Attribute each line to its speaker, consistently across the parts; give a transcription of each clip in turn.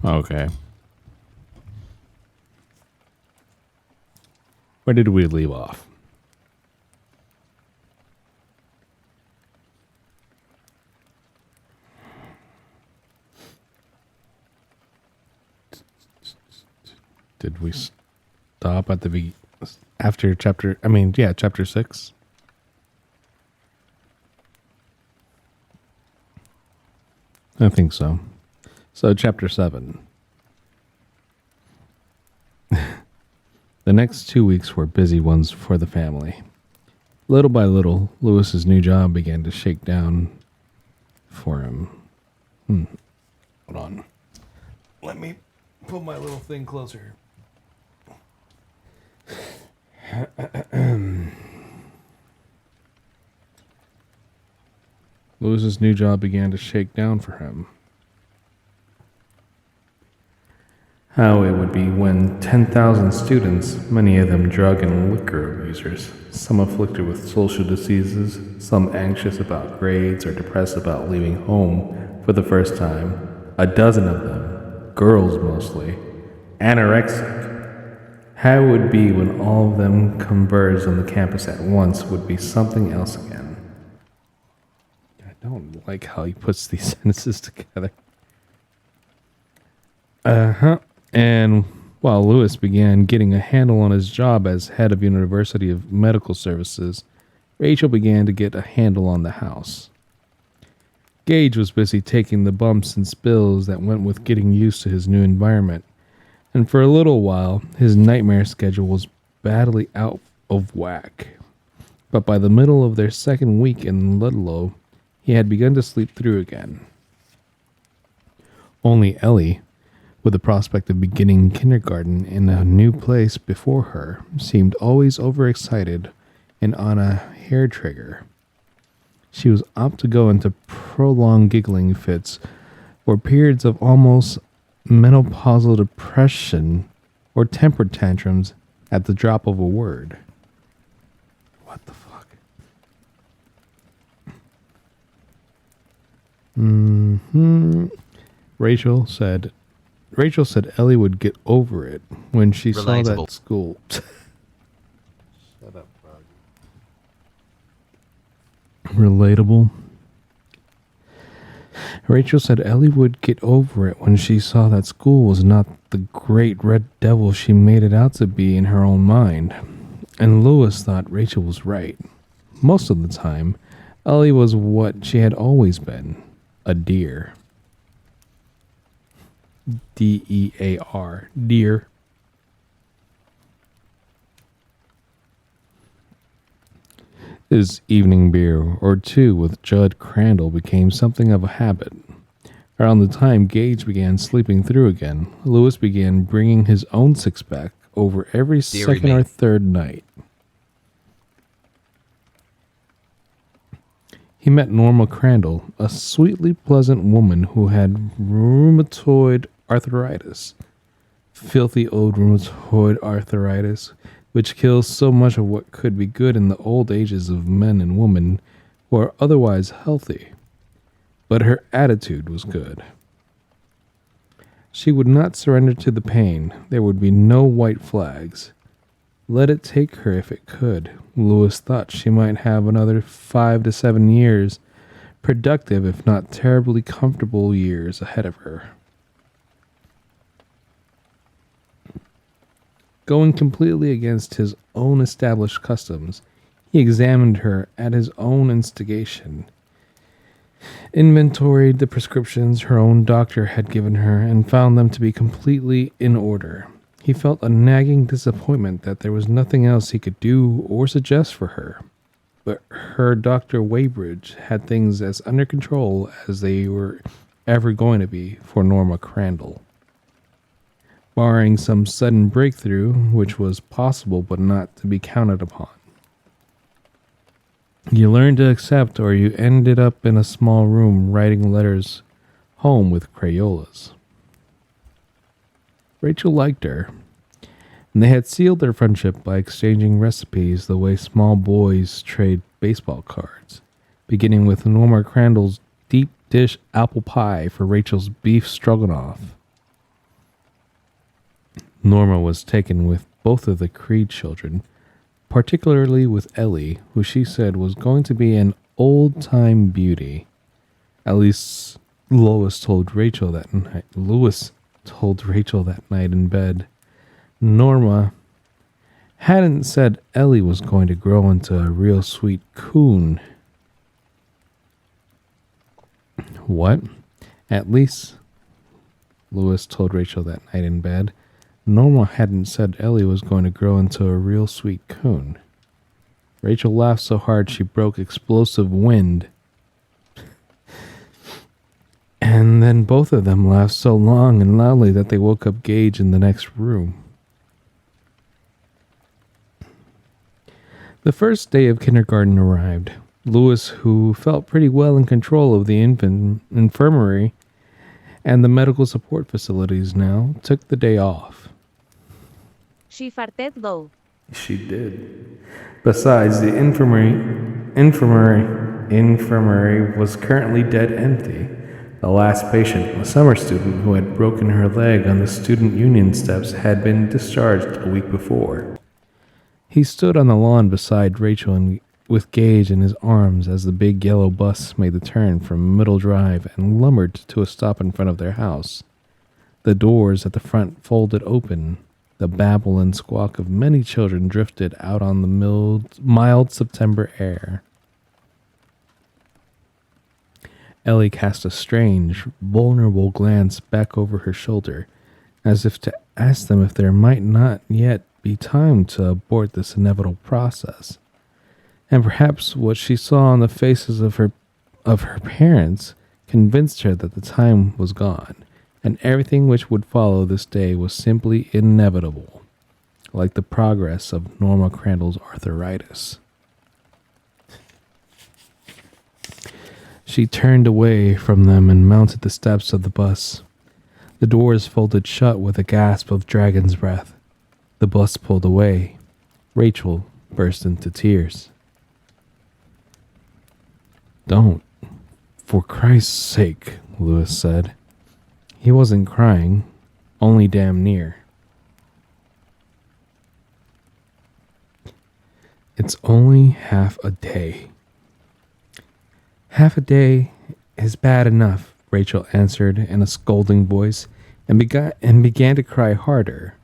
Speaker 1: Okay. Where did we leave off? Did we stop at the after chapter? Chapter 6. I think so. So, chapter 7. The next 2 weeks were busy ones for the family. Little by little, Lewis's new job began to shake down for him. Hold on. Let me put my little thing closer. Lewis's new job began to shake down for him. How it would be when 10,000 students, many of them drug and liquor abusers, some afflicted with social diseases, some anxious about grades or depressed about leaving home for the first time, a dozen of them, girls mostly, anorexic. How it would be when all of them converged on the campus at once would be something else again. I don't like how he puts these sentences together. And while Lewis began getting a handle on his job as head of University of Medical Services, Rachel began to get a handle on the house. Gage was busy taking the bumps and spills that went with getting used to his new environment, and for a little while, his nightmare schedule was badly out of whack. But by the middle of their second week in Ludlow, he had begun to sleep through again. Only Ellie, with the prospect of beginning kindergarten in a new place before her, seemed always overexcited and on a hair trigger. She was apt to go into prolonged giggling fits or periods of almost menopausal depression or temper tantrums at the drop of a word. What the fuck? Rachel said Ellie would get over it when she saw that school. Shut up, Frog. Relatable. Rachel said Ellie would get over it when she saw that school was not the great red devil she made it out to be in her own mind. And Lewis thought Rachel was right. Most of the time, Ellie was what she had always been, a deer. D-E-A-R, deer. His evening beer or two with Judd Crandall became something of a habit. Around the time Gage began sleeping through again, Lewis began bringing his own six-pack over every second or third night. He met Norma Crandall, a sweetly pleasant woman who had rheumatoid arthritis. Filthy old rheumatoid arthritis, which kills so much of what could be good in the old ages of men and women who are otherwise healthy. But her attitude was good. She would not surrender to the pain. There would be no white flags. Let it take her if it could. Lewis thought she might have another 5 to 7 years, productive if not terribly comfortable years ahead of her. Going completely against his own established customs, he examined her at his own instigation, inventoried the prescriptions her own doctor had given her, and found them to be completely in order. He felt a nagging disappointment that there was nothing else he could do or suggest for her. But her Dr. Weybridge had things as under control as they were ever going to be for Norma Crandall. Barring some sudden breakthrough, which was possible but not to be counted upon. You learned to accept, or you ended up in a small room writing letters home with Crayolas. Rachel liked her, and they had sealed their friendship by exchanging recipes the way small boys trade baseball cards, beginning with Norma Crandall's deep dish apple pie for Rachel's beef stroganoff. Norma was taken with both of the Creed children, particularly with Ellie, who she said was going to be an old-time beauty. At least Lois told Rachel that night. Lewis told Rachel that night in bed. Norma hadn't said Ellie was going to grow into a real sweet coon. What? At least, Lewis told Rachel that night in bed, Norma hadn't said Ellie was going to grow into a real sweet coon. Rachel laughed so hard she broke explosive wind. And then both of them laughed so long and loudly that they woke up Gage in the next room. The first day of kindergarten arrived. Lewis, who felt pretty well in control of the infirmary and the medical support facilities now, took the day off.
Speaker 2: She farted though.
Speaker 1: She did. Besides, the infirmary was currently dead empty. The last patient, a summer student who had broken her leg on the student union steps, had been discharged a week before. He stood on the lawn beside Rachel and with Gage in his arms as the big yellow bus made the turn from Middle Drive and lumbered to a stop in front of their house. The doors at the front folded open. The babble and squawk of many children drifted out on the mild September air. Ellie cast a strange, vulnerable glance back over her shoulder, as if to ask them if there might not yet be time to abort this inevitable process. And perhaps what she saw on the faces of her parents convinced her that the time was gone, and everything which would follow this day was simply inevitable, like the progress of Norma Crandall's arthritis. She turned away from them and mounted the steps of the bus. The doors folded shut with a gasp of dragon's breath. The bus pulled away. Rachel burst into tears. "Don't, for Christ's sake," Lewis said. He wasn't crying, only damn near. "It's only half a day." "Half a day is bad enough," Rachel answered in a scolding voice and began to cry harder.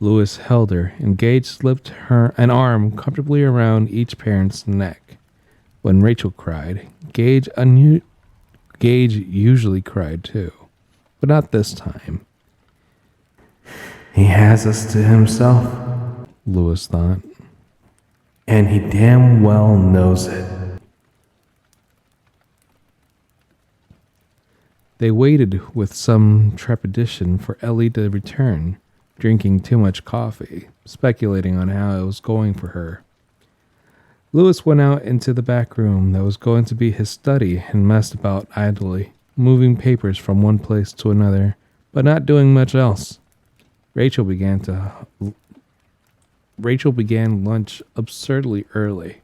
Speaker 1: Lewis held her and Gage slipped an arm comfortably around each parent's neck. When Rachel cried, Gage usually cried too, but not this time. "He has us to himself," Lewis thought, "and he damn well knows it." They waited with some trepidation for Ellie to return, drinking too much coffee, speculating on how it was going for her. Lewis went out into the back room that was going to be his study and messed about idly, moving papers from one place to another, but not doing much else. Rachel began lunch absurdly early.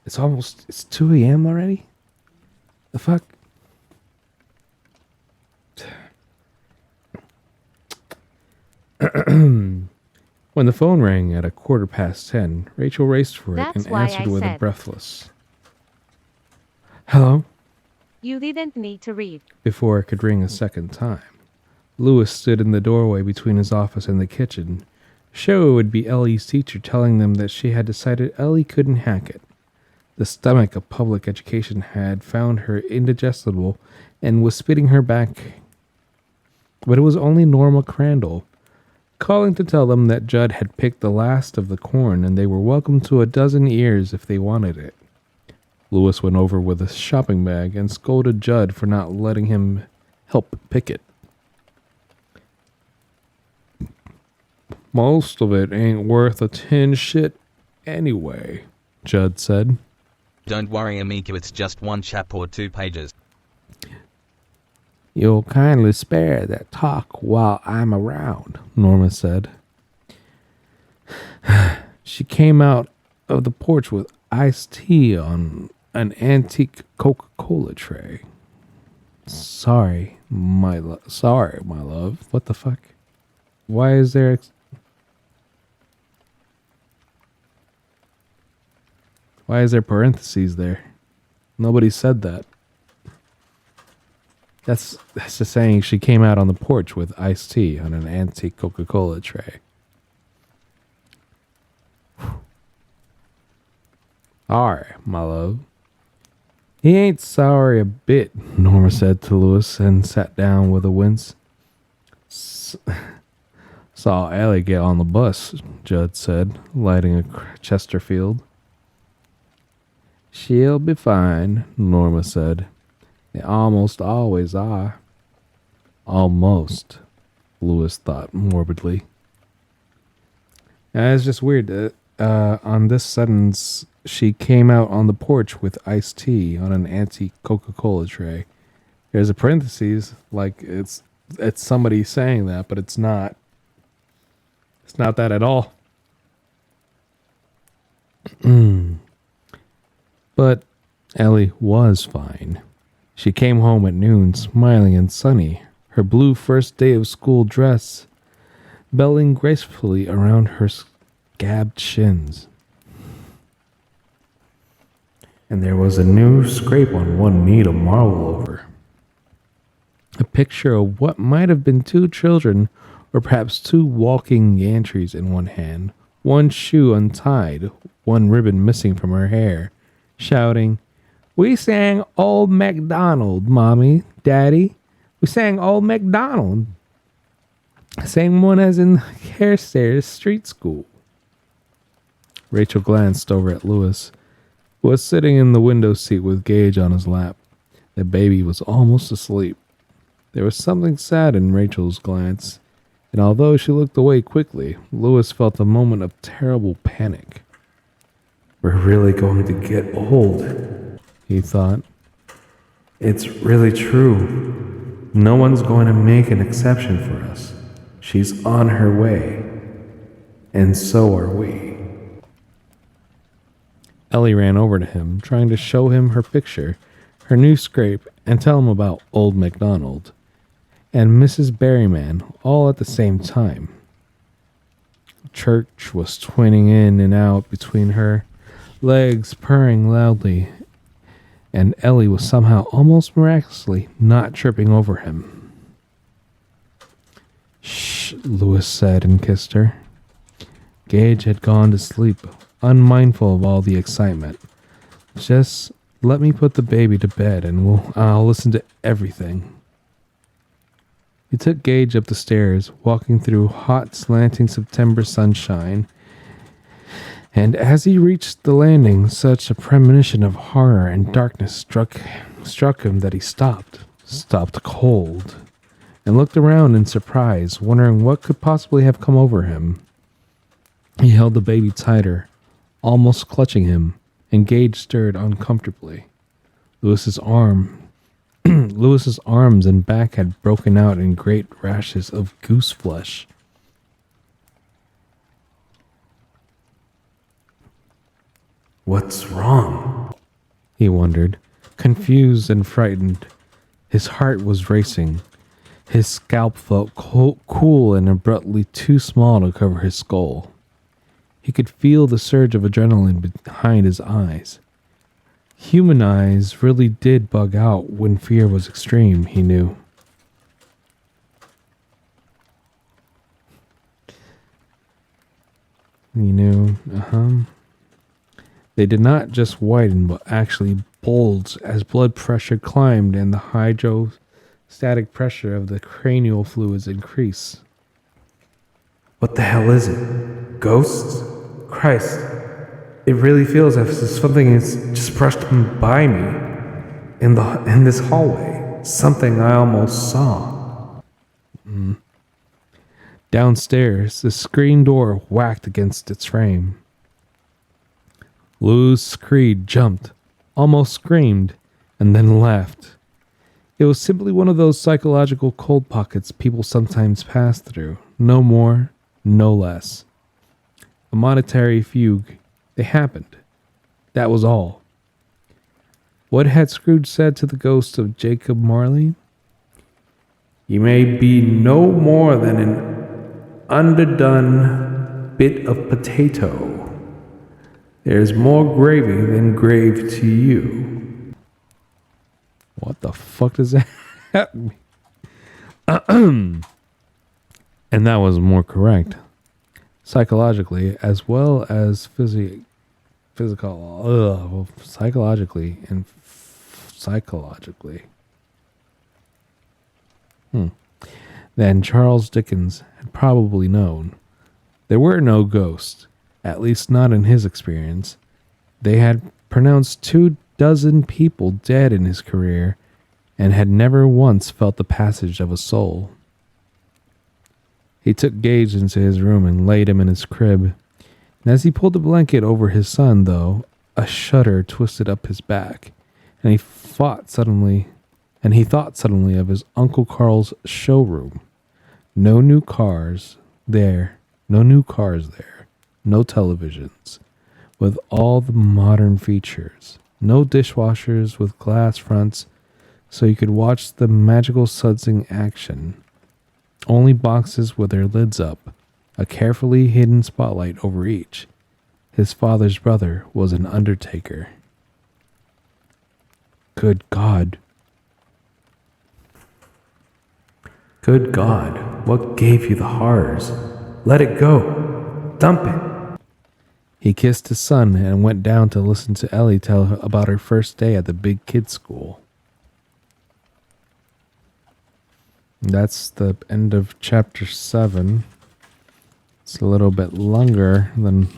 Speaker 1: It's 2 a.m. already? The fuck? When the phone rang at 10:15, Rachel raced for it
Speaker 2: That's
Speaker 1: and
Speaker 2: why
Speaker 1: answered
Speaker 2: I
Speaker 1: with a
Speaker 2: said.
Speaker 1: breathless "Hello?"
Speaker 2: You didn't need to read.
Speaker 1: before it could ring a second time. Lewis stood in the doorway between his office and the kitchen. Sure, it would be Ellie's teacher telling them that she had decided Ellie couldn't hack it. The stomach of public education had found her indigestible and was spitting her back. But it was only Norma Crandall, calling to tell them that Judd had picked the last of the corn and they were welcome to a dozen ears if they wanted it. Lewis went over with a shopping bag and scolded Judd for not letting him help pick it. "Most of it ain't worth a tin shit anyway," Judd said.
Speaker 3: "Don't worry, amigo, it's just one chapter or 2 pages.
Speaker 1: "You'll kindly spare that talk while I'm around," Norma said. She came out of the porch with iced tea on an antique Coca-Cola tray. Sorry, my love. What the fuck? Why is there why is there parentheses there? Nobody said that. That's just saying she came out on the porch with iced tea on an antique Coca-Cola tray. Alright, my love. He ain't sorry a bit, Norma said to Lewis and sat down with a wince. Saw Ellie get on the bus, Judd said, lighting a Chesterfield. She'll be fine, Norma said. They almost always are. Almost, Lewis thought morbidly. It's just weird that on this sentence, she came out on the porch with iced tea on an antique Coca-Cola tray. There's a parentheses, like it's somebody saying that, but it's not. It's not that at all. But Ellie was fine. She came home at noon, smiling and sunny, her blue first day of school dress belling gracefully around her scabbed shins. And there was a new scrape on one knee to marvel over. A picture of what might have been two children, or perhaps two walking gantries in one hand, one shoe untied, one ribbon missing from her hair, shouting, "We sang Old MacDonald, Mommy, Daddy. We sang Old MacDonald." Same one as in Carestairs Street School. Rachel glanced over at Lewis, who was sitting in the window seat with Gage on his lap. The baby was almost asleep. There was something sad in Rachel's glance, and although she looked away quickly, Lewis felt a moment of terrible panic. We're really going to get old, he thought. It's really true. No one's going to make an exception for us. She's on her way. And so are we. Ellie ran over to him, trying to show him her picture, her new scrape, and tell him about Old MacDonald and Mrs. Berryman all at the same time. Church was twinning in and out between her legs, purring loudly, and Ellie was somehow almost miraculously not tripping over him. Shh, Lewis said and kissed her. Gage had gone to sleep, unmindful of all the excitement. Just let me put the baby to bed and I'll listen to everything. He took Gage up the stairs, walking through hot, slanting September sunshine. And as he reached the landing, such a premonition of horror and darkness struck him that he stopped cold, and looked around in surprise, wondering what could possibly have come over him. He held the baby tighter, almost clutching him, and Gage stirred uncomfortably. Lewis's arms and back had broken out in great rashes of goose flesh. What's wrong? He wondered, confused and frightened. His heart was racing. His scalp felt cool and abruptly too small to cover his skull. He could feel the surge of adrenaline behind his eyes. Human eyes really did bug out when fear was extreme, he knew. They did not just widen, but actually bulged as blood pressure climbed and the hydrostatic pressure of the cranial fluids increased. What the hell is it? Ghosts? Christ, it really feels as if something has just brushed by me in this hallway. Something I almost saw. Downstairs, the screen door whacked against its frame. Luz Creed jumped, almost screamed, and then laughed. It was simply one of those psychological cold pockets people sometimes pass through. No more, no less. A monetary fugue. They happened. That was all. What had Scrooge said to the ghost of Jacob Marley? You may be no more than an underdone bit of potato. There's more gravy than grave to you. What the fuck does that mean? And that was more correct. Psychologically, as well as psychologically and psychologically. Then Charles Dickens had probably known. There were no ghosts, at least not in his experience. They had pronounced 24 people dead in his career and had never once felt the passage of a soul. He took Gage into his room and laid him in his crib. And as he pulled the blanket over his son, though, a shudder twisted up his back, and he thought suddenly of his Uncle Carl's showroom. No new cars there, no televisions with all the modern features, no dishwashers with glass fronts so you could watch the magical sudsing action. Only boxes with their lids up, a carefully hidden spotlight over each. His father's brother was an undertaker. Good God. Good God, what gave you the horrors? Let it go. Dump it. He kissed his son and went down to listen to Ellie tell about her first day at the big kids' school. That's the end of chapter 7. It's a little bit longer than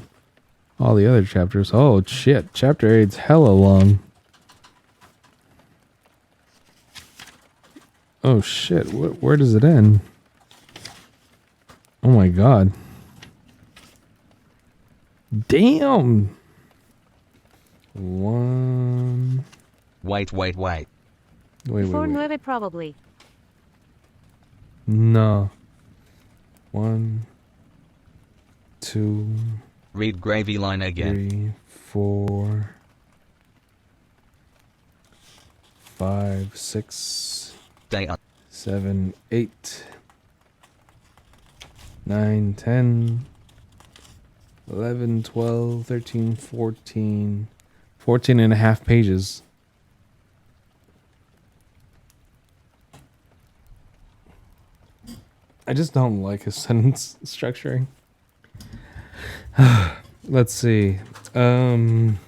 Speaker 1: all the other chapters. Oh, shit. Chapter 8's hella long. Oh, shit. Where does it end? Oh, my God. Damn. One.
Speaker 3: Wait.
Speaker 1: Wait.
Speaker 2: Before 9 probably.
Speaker 1: No. 1, 2,
Speaker 3: Read gravy line again.
Speaker 1: 3, 4, 5, 6,
Speaker 3: Stay on.
Speaker 1: 7, 8, 9, 10, 11, 12, 13, 14. 14 and a half pages. I just don't like his sentence structuring. Let's see. You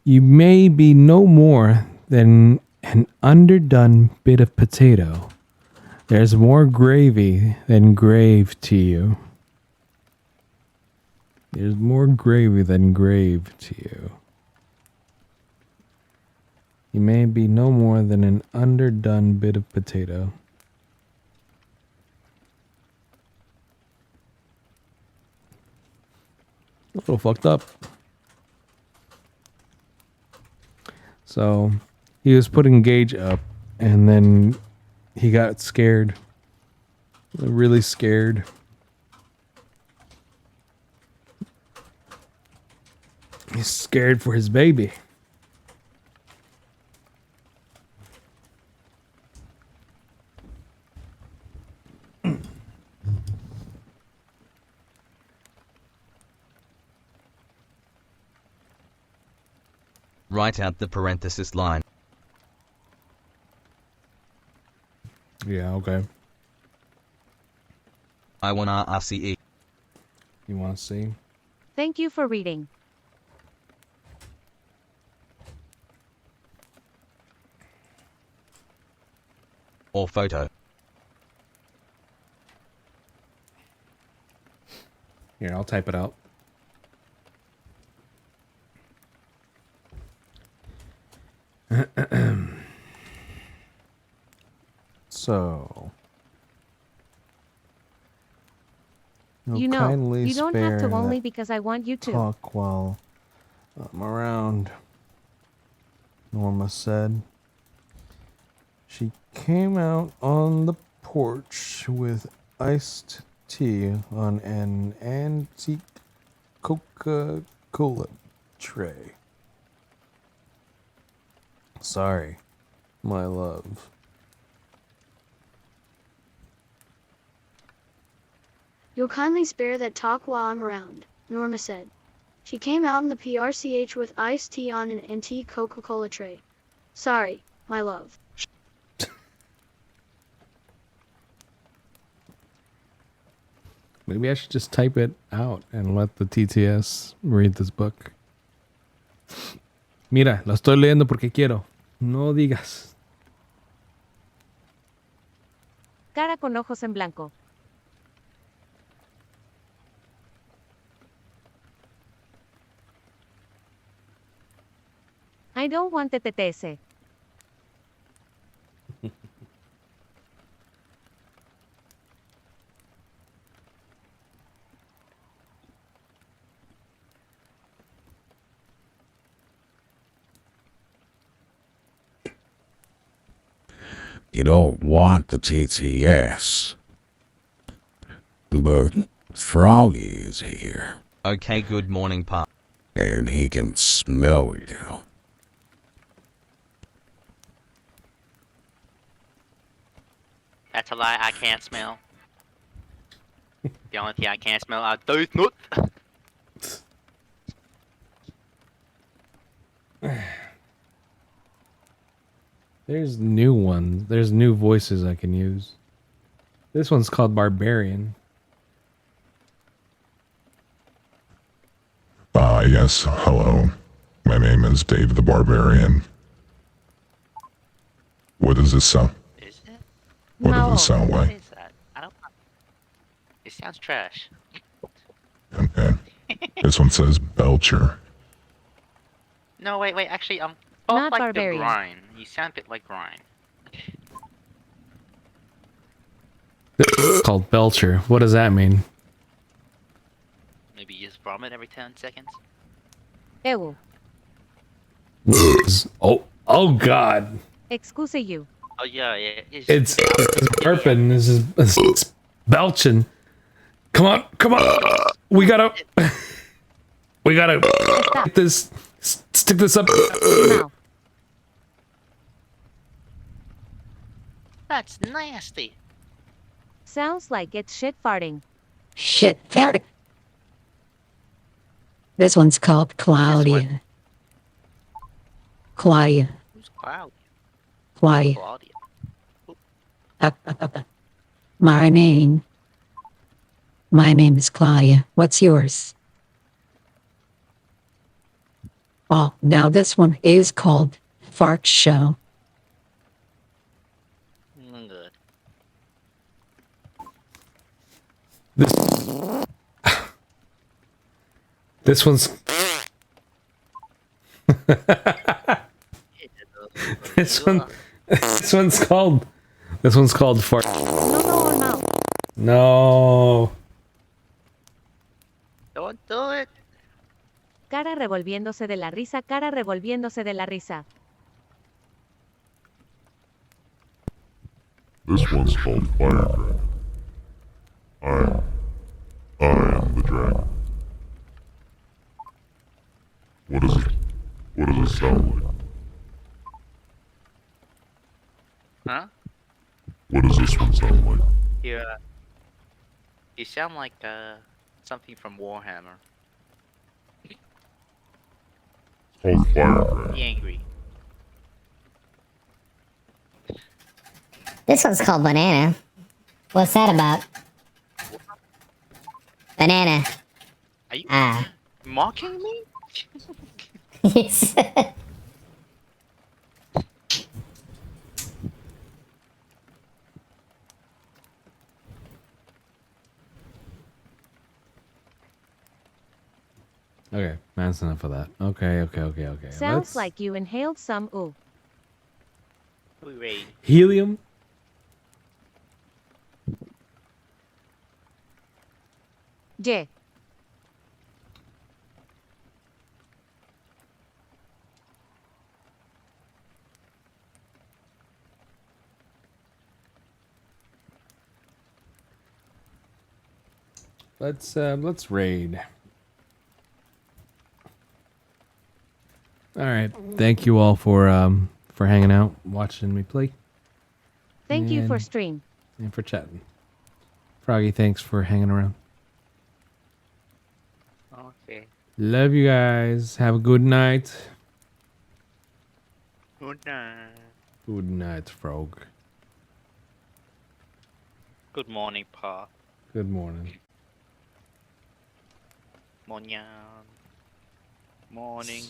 Speaker 1: may be no more than an underdone bit of potato. There's more gravy than grave to you. There's more gravy than grave to you. You may be no more than an underdone bit of potato. A little fucked up. So he was putting Gage up, and then he got scared. Really scared. He's scared for his baby.
Speaker 3: Write out the parenthesis line.
Speaker 1: Yeah, okay.
Speaker 3: I wanna RCE.
Speaker 1: You want to see?
Speaker 2: Thank you for reading.
Speaker 3: Or photo.
Speaker 1: Here, I'll type it out. So,
Speaker 2: You know,
Speaker 1: kindly
Speaker 2: you don't have to
Speaker 1: spare
Speaker 2: only
Speaker 1: that
Speaker 2: because I want you to.
Speaker 1: talk while I'm around, Norma said. She came out on the porch with iced tea on an antique Coca-Cola tray. Sorry, my love.
Speaker 4: You'll kindly spare that talk while I'm around, Norma said. She came out in the PRCH with iced tea on an antique Coca-Cola tray. Sorry, my love.
Speaker 1: Maybe I should just type it out and let the TTS read this book. Mira, lo estoy leyendo porque quiero. No digas.
Speaker 2: Cara con ojos en blanco. I don't want the TTS.
Speaker 5: You don't want the TTS. But Froggy is here,
Speaker 3: Okay, good morning, Pa.
Speaker 5: and he can smell you.
Speaker 6: That's a lie, I can't smell. The only thing I can't smell are those nuts.
Speaker 1: There's new ones. There's new voices I can use. This one's called Barbarian.
Speaker 7: Yes, hello. My name is Dave the Barbarian. What does this sound?
Speaker 6: Is it?
Speaker 7: What does it sound
Speaker 6: What
Speaker 7: like?
Speaker 6: is that? I don't know. It sounds trash.
Speaker 7: Okay. This one says Belcher.
Speaker 6: No, wait, actually, both
Speaker 2: Not
Speaker 6: like
Speaker 2: barbarian.
Speaker 6: the grind. You sound a bit like grind.
Speaker 1: It's called Belcher. What does that mean?
Speaker 6: Maybe you just vomit every 10 seconds.
Speaker 2: Ew.
Speaker 1: Oh God!
Speaker 2: Excuse you.
Speaker 6: Oh yeah,
Speaker 1: It's burping. This is it's belching. Come on! We gotta
Speaker 2: Stop.
Speaker 1: get this. Stick this up.
Speaker 2: Now.
Speaker 6: That's nasty.
Speaker 2: Sounds like it's shit farting.
Speaker 8: Shit, farting. This one's called Claudia. Claudia.
Speaker 6: Who's Cloud?
Speaker 8: Claudia.
Speaker 6: Claudia.
Speaker 8: My name is Claudia. What's yours? Oh, now this one is called Fart Show.
Speaker 6: Good.
Speaker 1: This one's this one's called fart.
Speaker 2: No.
Speaker 1: No.
Speaker 6: Don't do it.
Speaker 2: Cara revolviéndose de la risa, cara revolviéndose de la risa.
Speaker 7: This one's called Fire Dragon. I am the dragon. What does it sound like?
Speaker 6: Huh?
Speaker 7: What does this one sound like?
Speaker 6: You sound like something from Warhammer.
Speaker 7: It's called Fire Dragon.
Speaker 6: Be angry.
Speaker 9: This one's called Banana. What's that about? Banana.
Speaker 6: Are you
Speaker 9: Ah.
Speaker 6: mocking me?
Speaker 9: Yes.
Speaker 1: Okay, that's enough of that. Okay.
Speaker 2: Sounds like you inhaled some ooh.
Speaker 6: We raid.
Speaker 1: helium.
Speaker 2: Yeah.
Speaker 1: Let's raid. All right. Thank you all for for hanging out, watching me play,
Speaker 2: Thank you for
Speaker 1: And-
Speaker 2: stream.
Speaker 1: and for chatting. Froggy, thanks for hanging around.
Speaker 6: Okay.
Speaker 1: Love you guys. Have a good night.
Speaker 6: Good night.
Speaker 1: Good night, Frog.
Speaker 6: Good morning, Pa.
Speaker 1: Good morning.
Speaker 6: Morning. Morning.